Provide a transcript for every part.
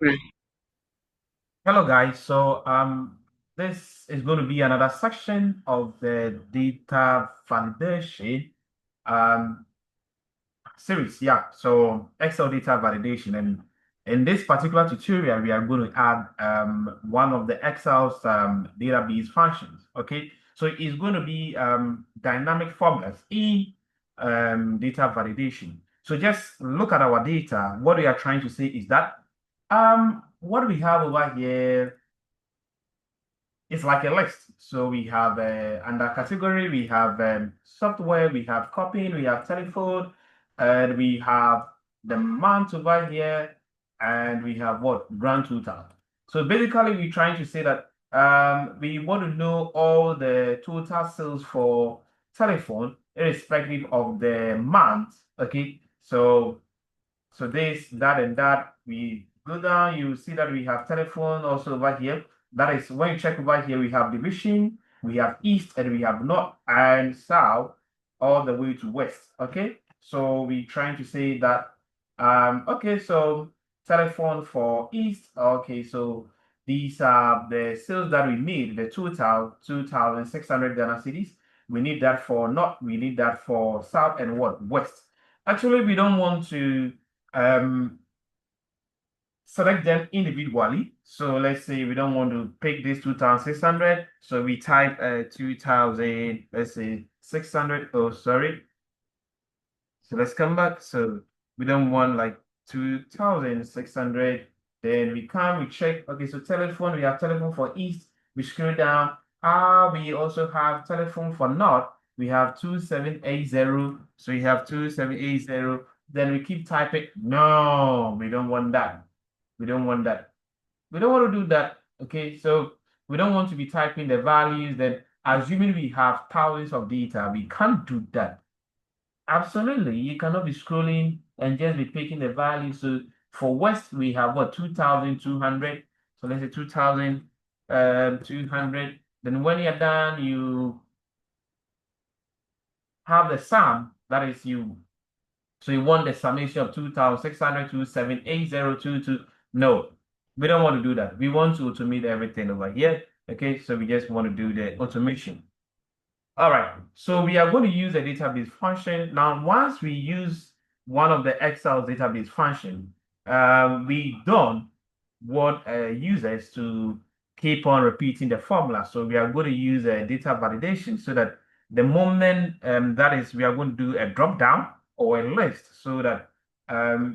Hello guys, this is going to be another section of the data validation um series. Yeah, so Excel data validation, and in this particular tutorial we are going to add one of the Excel's database functions. Okay, so it's going to be dynamic formulas in data validation. So just look at our data. What we are trying to say is that what we have over here, it's like a list. So we have under category, we have software, we have copying, we have telephone, and we have the month over here, and we have what? Grand total. So basically, we're trying to say that we want to know all the total sales for telephone, irrespective of the month. Okay, so this, that, and that. We go down, you see that we have telephone also over here. That is when you check over here, we have division, we have east, and we have north and south, all the way to west. Okay, so we trying to say that okay, so telephone for east. Okay, so these are the sales that we made, the total 2,600 Ghana cedis. We need that for north, we need that for south and what? West. Actually, we don't want to um, select them individually. So let's say we don't want to pick this 2,600. So we type 2,000, let's say 600. Oh, sorry. So let's come back. So we don't want like 2,600. Then we come, we check. Okay, so telephone, we have telephone for east. We scroll down. We also have telephone for north. We have 2,780. So we have 2,780. Then we keep typing. No, we don't want that. We don't want that. We don't want to do that. Okay, so we don't want to be typing the values. Then assuming we have thousands of data, we can't do that. Absolutely. You cannot be scrolling and just be picking the value. So for West, we have what, 2,200. So let's say 2,200. Then when you're done, you have the sum. That is you. So you want the summation of 2,600 to 78022. No, we don't want to do that. We want to automate everything over here. Okay, so we just want to do the automation. All right, so we are going to use a database function. Now, once we use one of the Excel database function, we don't want users to keep on repeating the formula. So we are going to use a data validation so that the moment that is, we are going to do a drop down or a list so that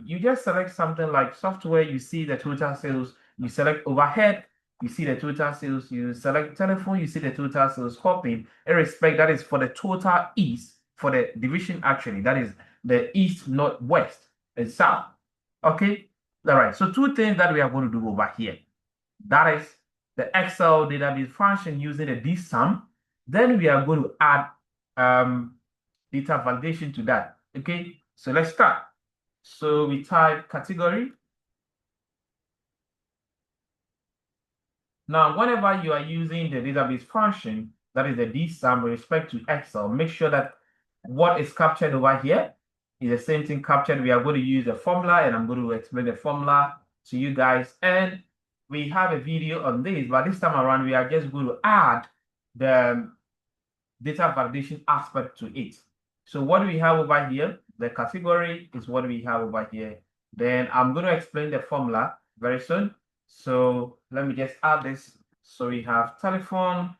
you just select something like software, you see the total sales, you select overhead, you see the total sales, you select telephone, you see the total sales copying, irrespective, that is for the total east, for the division actually, that is the east, north, west, and south. Okay, all right, so two things that we are going to do over here. That is the Excel database function using the DSUM. Then we are going to add data validation to that. Okay, so let's start. So we type category. Now, whenever you are using the database function, that is the DSUM with respect to Excel, make sure that what is captured over here is the same thing captured. We are going to use the formula, and I'm going to explain the formula to you guys. And we have a video on this, but this time around, we are just going to add the data validation aspect to it. So what do we have over here? The category is what we have over here. Then I'm going to explain the formula very soon. So let me just add this. So we have telephone.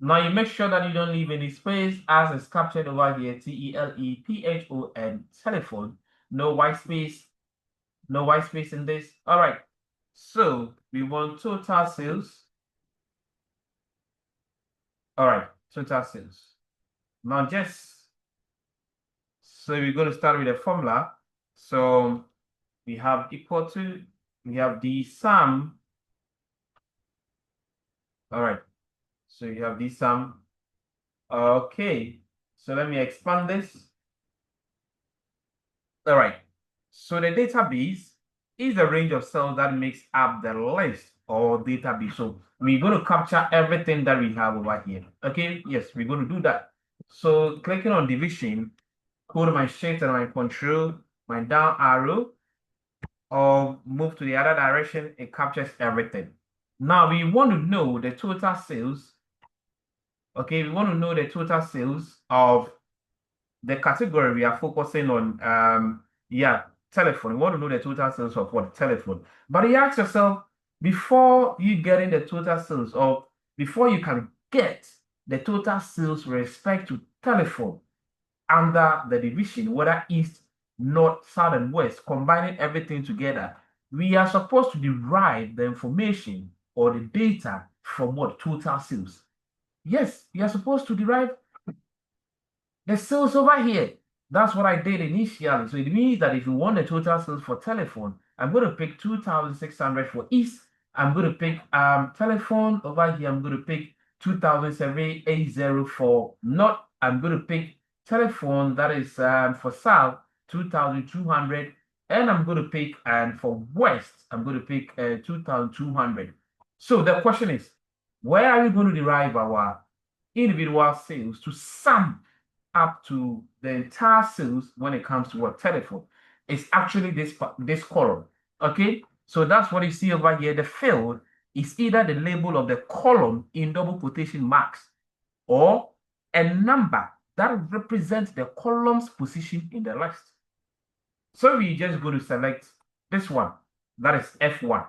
Now you make sure that you don't leave any space as is captured over here, TELEPHON, telephone. No white space, no white space in this. All right. So we want total sales. All right, total sales. Now so we're going to start with a formula. So we have equal to, we have the sum. All right, so you have the sum. Okay, so let me expand this. All right, so the database is the range of cells that makes up the list or database. So we're going to capture everything that we have over here. Okay, yes, we're going to do that. So clicking on division, hold my shift and my control, my down arrow, or move to the other direction, it captures everything. Now we want to know the total sales. Okay, we want to know the total sales of the category we are focusing on. Yeah, telephone. We want to know the total sales of what? Telephone. But you ask yourself, before you get in the total sales, or before you can get the total sales with respect to telephone under the division, whether east, north, south, and west, combining everything together, we are supposed to derive the information or the data from what? Total sales. Yes, you are supposed to derive the sales over here. That's what I did initially. So it means that if you want the total sales for telephone, I'm going to pick 2,600 for East. I'm going to pick telephone over here. I'm going to pick 2,780 for North. I'm going to pick telephone that is for South 2,200. And I'm going to pick, and for West, I'm going to pick 2,200. So the question is, where are we going to derive our individual sales to sum up to the entire sales when it comes to what? Telephone? It's actually this column. Okay, so that's what you see over here. The field is either the label of the column in double quotation marks or a number that represents the column's position in the list. So we just go to select this one, that is F1.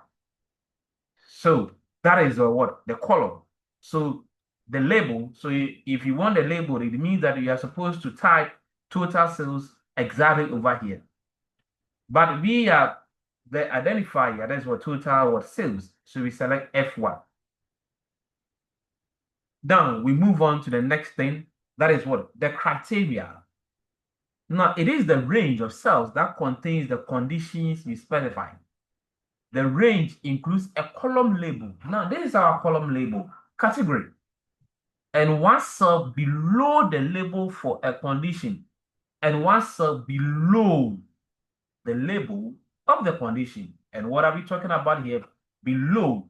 So that is what? The column. So the label, so if you want the label, it means that you are supposed to type total sales exactly over here. But we are the identifier, that's what total what sales. So we select F1. Now we move on to the next thing. That is what? The criteria. Now it is the range of cells that contains the conditions we specify. The range includes a column label. Now this is our column label, category. And one cell below the label for a condition, and one cell below the label of the condition. And what are we talking about here? Below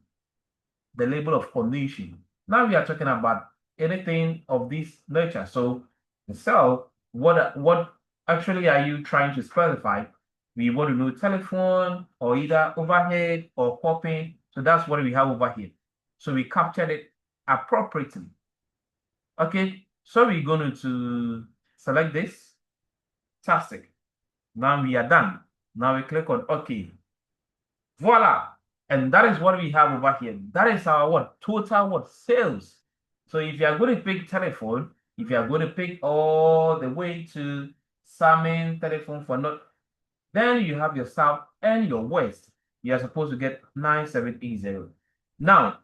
the label of condition. Now we are talking about anything of this nature. So the cell, what actually are you trying to specify? We want to know telephone or either overhead or copy. So that's what we have over here. So we captured it appropriately. Okay, so we're going to select this. Fantastic. Now we are done. Now we click on OK. Voila. And that is what we have over here. That is our what? Total what? Sales. So if you are going to pick telephone, if you are going to pick all the way to salmon telephone for not, then you have your south and your west. You are supposed to get 9780. Now,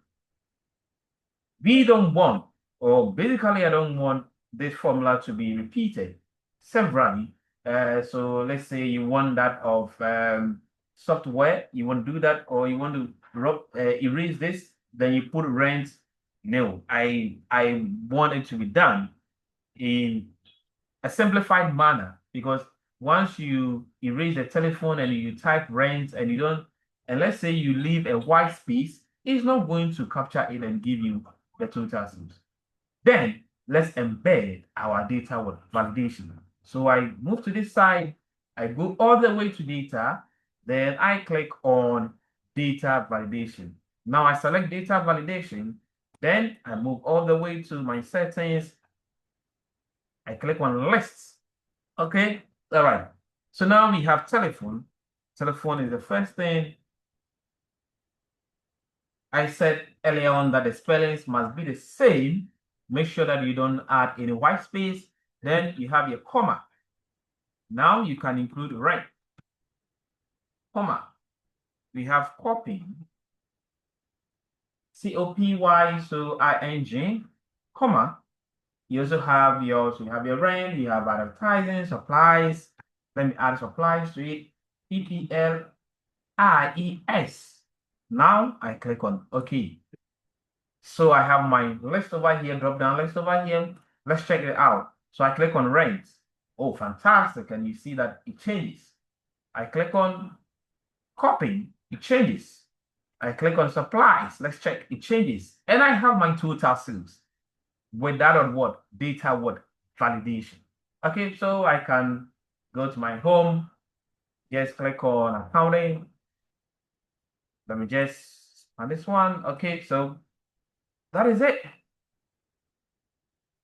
we don't want, or basically I don't want this formula to be repeated severally. So let's say you want that of software, you want to do that, or you want to erase this, then you put rent. No, I want it to be done in a simplified manner, because once you erase the telephone and you type rent and you don't, and let's say you leave a white space, it's not going to capture it and give you the total sales. Then let's embed our data with validation. So I move to this side, I go all the way to data, then I click on data validation. Now I select data validation, then I move all the way to my settings. I click on lists. Okay, all right. So now we have telephone. Telephone is the first thing. I said earlier on that the spellings must be the same. Make sure that you don't add any white space. Then you have your comma. Now you can include right, comma. We have copying, C-O-P-Y, so I-N-G, comma. You also have your rent, you have advertising, supplies. Let me add supplies to it, P-P-L-I-E-S. Now I click on OK. So I have my list over here, drop down list over here. Let's check it out. So I click on rent. Oh, fantastic. And you see that it changes. I click on copying, it changes. I click on supplies. Let's check, it changes. And I have my total sales with that on what? Data what? Validation. Okay, so I can go to my home, just click on accounting. Let me just on this one. Okay, so that is it.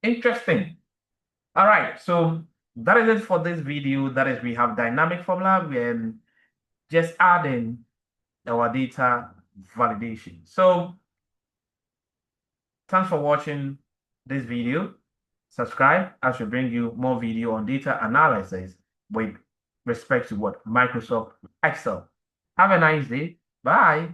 Interesting. All right, so that is it for this video. That is, we have dynamic formula. We're just adding our data validation. So thanks for watching this video. Subscribe as we bring you more video on data analysis with respect to what Microsoft Excel. Have a nice day. Bye.